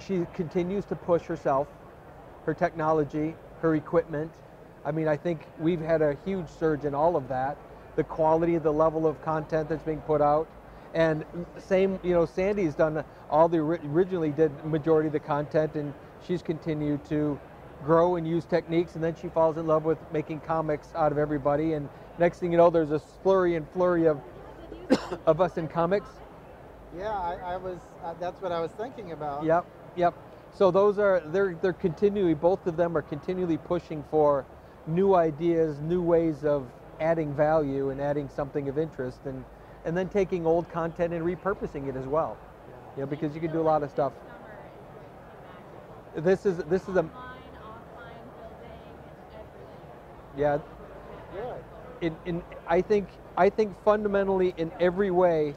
she continues to push herself, her technology, her equipment. I mean, I think we've had a huge surge in all of that. The quality, the level of content that's being put out. And same, you know, Sandy's done all the, originally did majority of the content, and she's continued to grow and use techniques, and then she falls in love with making comics out of everybody, and next thing you know, there's a flurry of of us in comics. Yeah, I was. That's what I was thinking about. Yep, yep. So those are they're continually, both of them are continually pushing for new ideas, new ways of adding value and adding something of interest, and then taking old content and repurposing it as well. You know, because you can do a lot of stuff. This is a yeah. I think fundamentally in every way,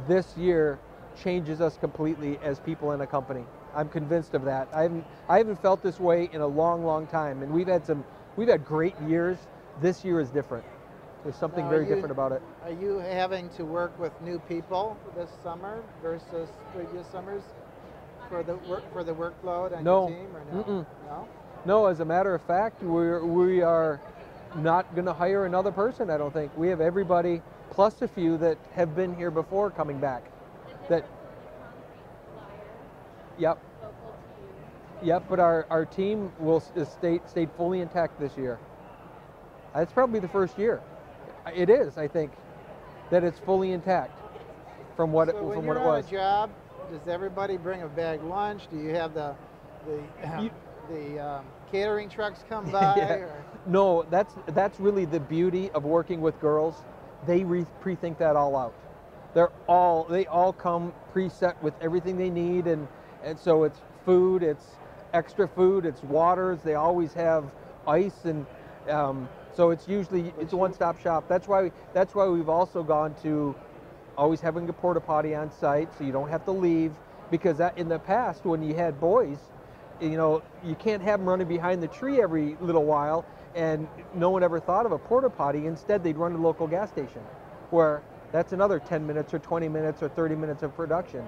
this year changes us completely as people in a company. I'm convinced of that. I haven't felt this way in a long time, and we've had great years. This year is different. There's something very different about it. Are you having to work with new people this summer versus previous summers for the workload on your team, or no? No? No, as a matter of fact, we are not going to hire another person, I don't think. We have everybody plus a few that have been here before coming back. Yep. Yep, but our team will stay fully intact this year. It's probably the first year. It is, I think, that it's fully intact from what it was. When you're on a job, does everybody bring a bag lunch? Do you have the catering trucks come by? Yeah. Or? No, that's really the beauty of working with girls. They pre-think that all out. They all come preset with everything they need, and so it's food, it's extra food, it's waters. They always have ice, and so it's usually a one-stop shop. That's why we've also gone to always having a porta potty on site, so you don't have to leave. Because that, in the past, when you had boys, you know, you can't have them running behind the tree every little while, and no one ever thought of a porta potty. Instead, they'd run to the local gas station, where that's another 10 minutes or 20 minutes or 30 minutes of production.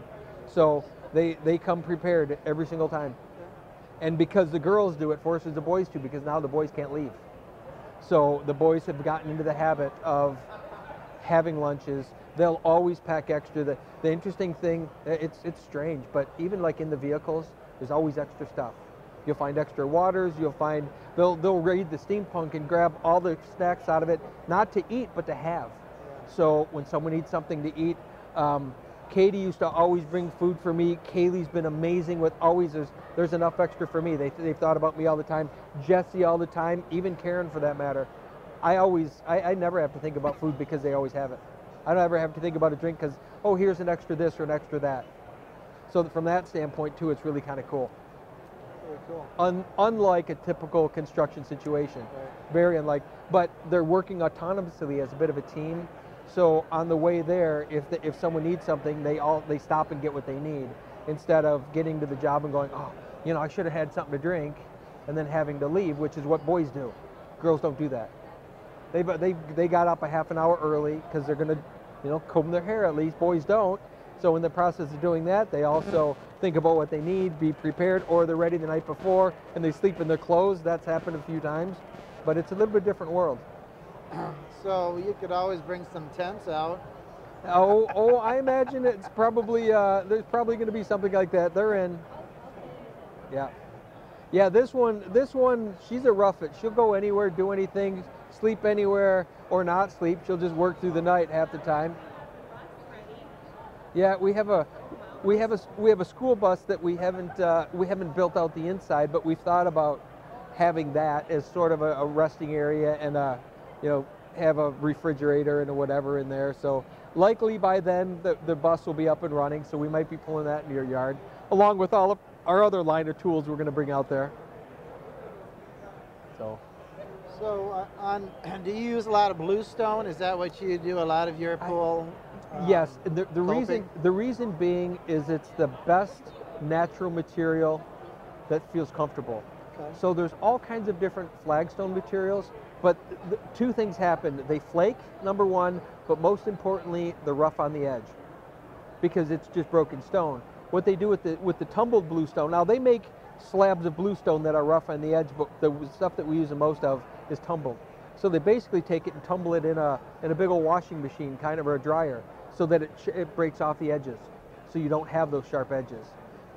So they come prepared every single time. And because the girls do, it forces the boys to, because now the boys can't leave. So the boys have gotten into the habit of having lunches. They'll always pack extra. The interesting thing, it's strange, but even like in the vehicles, there's always extra stuff. You'll find extra waters. You'll find they'll raid the steampunk and grab all the snacks out of it, not to eat but to have. So when someone needs something to eat, Katie used to always bring food for me. Kaylee's been amazing with always there's enough extra for me. They've thought about me all the time. Jesse all the time, even Karen for that matter. I never have to think about food because they always have it. I don't ever have to think about a drink because, oh, here's an extra this or an extra that. So from that standpoint too, it's really kind of cool. Very cool. Unlike a typical construction situation, right. Very unlike, but they're working autonomously as a bit of a team. So on the way there, if someone needs something, they stop and get what they need, instead of getting to the job and going, oh, you know, I should have had something to drink, and then having to leave, which is what boys do. Girls don't do that. They got up a half an hour early because they're going to, you know, comb their hair at least. Boys don't. So in the process of doing that, they also think about what they need, be prepared, or they're ready the night before and they sleep in their clothes. That's happened a few times, but it's a little bit different world. So you could always bring some tents out. Oh, I imagine it's probably there's probably going to be something like that. They're in. Yeah. This one, she's a rough it. She'll go anywhere, do anything, sleep anywhere, or not sleep. She'll just work through the night half the time. Yeah, we have a school bus that we haven't built out the inside, but we've thought about having that as sort of a resting area and have a refrigerator and whatever in there. So likely by then the bus will be up and running. So we might be pulling that in your yard, along with all of our other line of tools we're going to bring out there. So do you use a lot of bluestone? Is that what you do a lot of your pool? Yes, the reason being is it's the best natural material that feels comfortable. Okay. So there's all kinds of different flagstone materials, but two things happen. They flake, number one, but most importantly, the rough on the edge, because it's just broken stone. what they do with the tumbled bluestone. Now they make slabs of bluestone that are rough on the edge, but the stuff that we use the most of is tumbled. So they basically take it and tumble it in a big old washing machine, kind of, or a dryer, so that it breaks off the edges, so you don't have those sharp edges.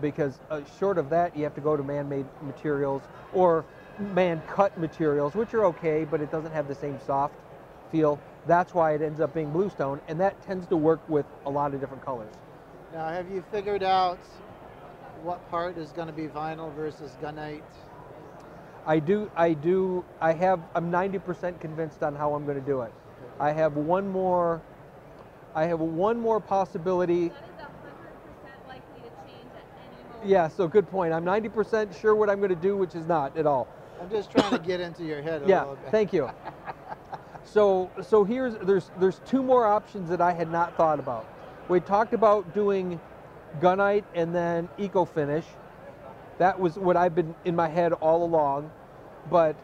Because short of that, you have to go to man-made materials or man-cut materials, which are okay, but it doesn't have the same soft feel. That's why it ends up being bluestone, and that tends to work with a lot of different colors. Now, have you figured out what part is going to be vinyl versus gunite? I do. I'm 90% convinced on how I'm going to do it. I have one more possibility. That is 100% likely to change at any moment. Yeah, so good point. I'm 90% sure what I'm going to do, which is not at all. I'm just trying to get into your head a Yeah, little bit. thank you. So there's two more options that I had not thought about. We talked about doing gunite and then eco finish. That was what I've been in my head all along. But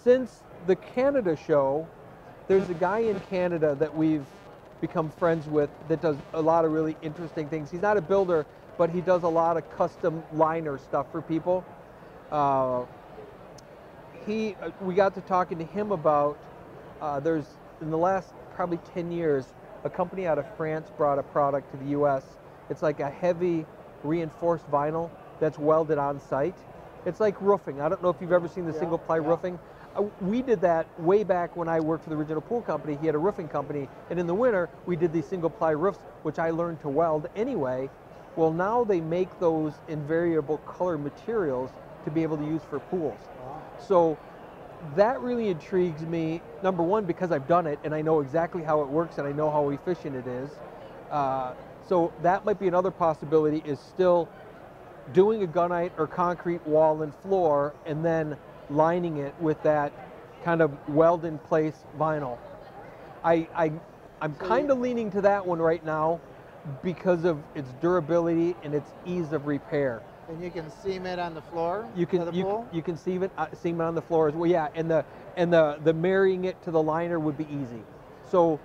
since the Canada show, there's a guy in Canada that we've become friends with that does a lot of really interesting things. He's not a builder, but he does a lot of custom liner stuff for people. We got to talking to him about, there's, in the last probably 10 years, a company out of France brought a product to the US. It's like a heavy reinforced vinyl that's welded on site. It's like roofing. I don't know if you've ever seen the single ply roofing. We did that way back when I worked for the original pool company. He had a roofing company, and in the winter we did these single ply roofs, which I learned to weld anyway. Well, now they make those in variable color materials to be able to use for pools. Wow. So that really intrigues me, number one, because I've done it and I know exactly how it works and I know how efficient it is. So that might be another possibility, is still doing a gunite or concrete wall and floor and then lining it with that kind of weld in place vinyl. I'm kind of leaning to that one right now because of its durability and its ease of repair. And you can seam it on the floor. You can of the pool? you can seam it on the floor as well. Yeah, and the marrying it to the liner would be easy. So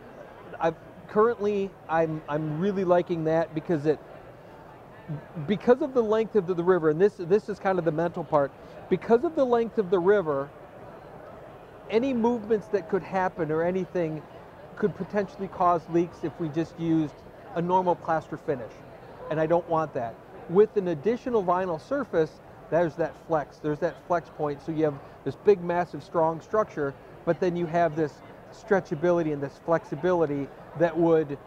currently I'm really liking that because of the length of the river, and this is kind of the mental part. Because of the length of the river, any movements that could happen or anything could potentially cause leaks if we just used a normal plaster finish, and I don't want that. With an additional vinyl surface, there's that flex point, so you have this big, massive, strong structure, but then you have this stretchability and this flexibility that would,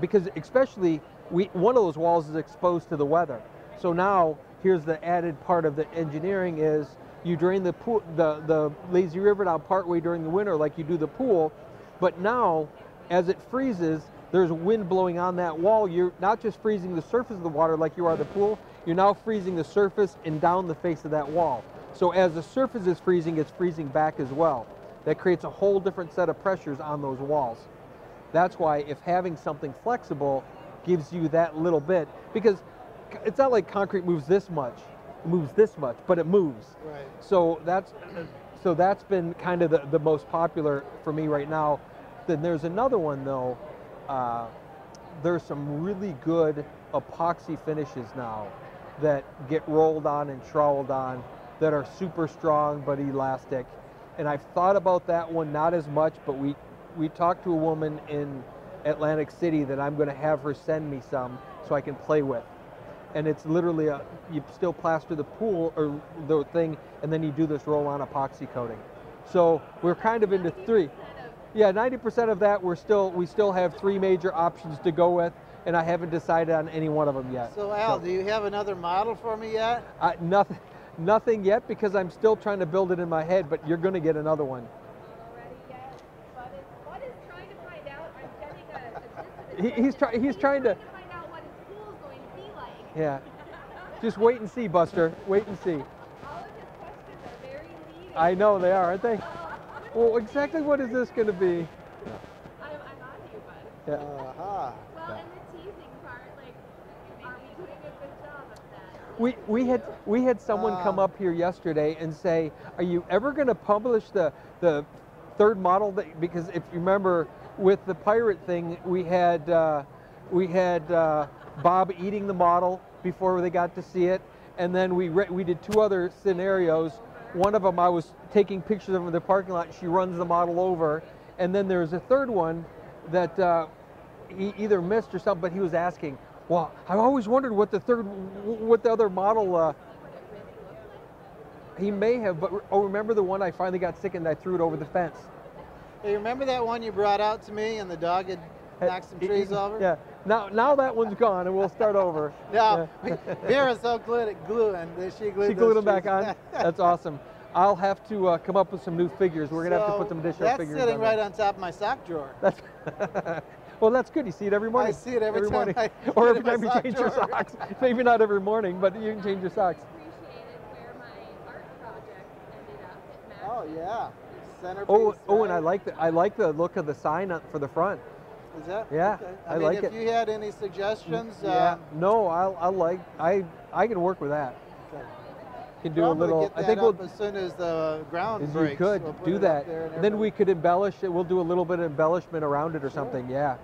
because especially one of those walls is exposed to the weather. So now here's the added part of the engineering is you drain the pool, the lazy river down partway during the winter like you do the pool, but now as it freezes, there's wind blowing on that wall. You're not just freezing the surface of the water like you are the pool, you're now freezing the surface and down the face of that wall. So as the surface is freezing, it's freezing back as well. That creates a whole different set of pressures on those walls. That's why if having something flexible gives you that little bit, because it's not like concrete moves this much, but it moves. Right. So that's been kind of the most popular for me right now. Then there's another one though. There's some really good epoxy finishes now that get rolled on and troweled on that are super strong but elastic. And I've thought about that one, not as much, but we talked to a woman in Atlantic City that I'm going to have her send me some so I can play with. And it's literally you still plaster the pool or the thing, and then you do this roll-on epoxy coating. So we're kind of into three. Yeah, 90% of that we still have three major options to go with, and I haven't decided on any one of them yet. So Al, do you have another model for me yet? Nothing yet, because I'm still trying to build it in my head, but you're going to get another one. Already yet, but Bud is trying to find out. I'm getting a He's trying to find out what his pool is going to be like. Yeah. Just wait and see, Buster. Wait and see. All of his questions are very leading. I know they are, aren't they? Well, exactly what is this going to be? I'm on to you, Bud. Yeah. Uh-huh. Well, and the teasing part, like, are we doing a good job of that? We had someone come up here yesterday and say, "Are you ever going to publish the third model?" Because if you remember, with the pirate thing, we had Bob eating the model before they got to see it, and then we did 2 other scenarios. One of them I was taking pictures of in the parking lot. She runs the model over, and then there's a third one that he either missed or something, but he was asking, well, I've always wondered what the other model. He may have, but remember the one I finally got sick and I threw it over the fence? Hey, remember that one you brought out to me and the dog had knocked some trees over? Yeah. Now that one's gone and we'll start over. No, Vera's so good at gluing that she glued them back on? That's awesome. I'll have to come up with some new figures. We're going to have to put some additional figures on. That's sitting right on top of my sock drawer. That's well, that's good. You see it every morning. I see it every morning. Or every time you change your socks. Maybe not every morning, but you can change your socks. Appreciated where my art project ended up. Oh yeah, centerpiece. Oh, and I like the look of the sign up for the front. Is that? Yeah, okay. I like it. If you had any suggestions. Yeah. No, I can work with that. Okay. Can do a little. Get that I think up as soon as the ground breaks. You could we'll do that. Then we could embellish it. We'll do a little bit of embellishment around it or something. Yeah.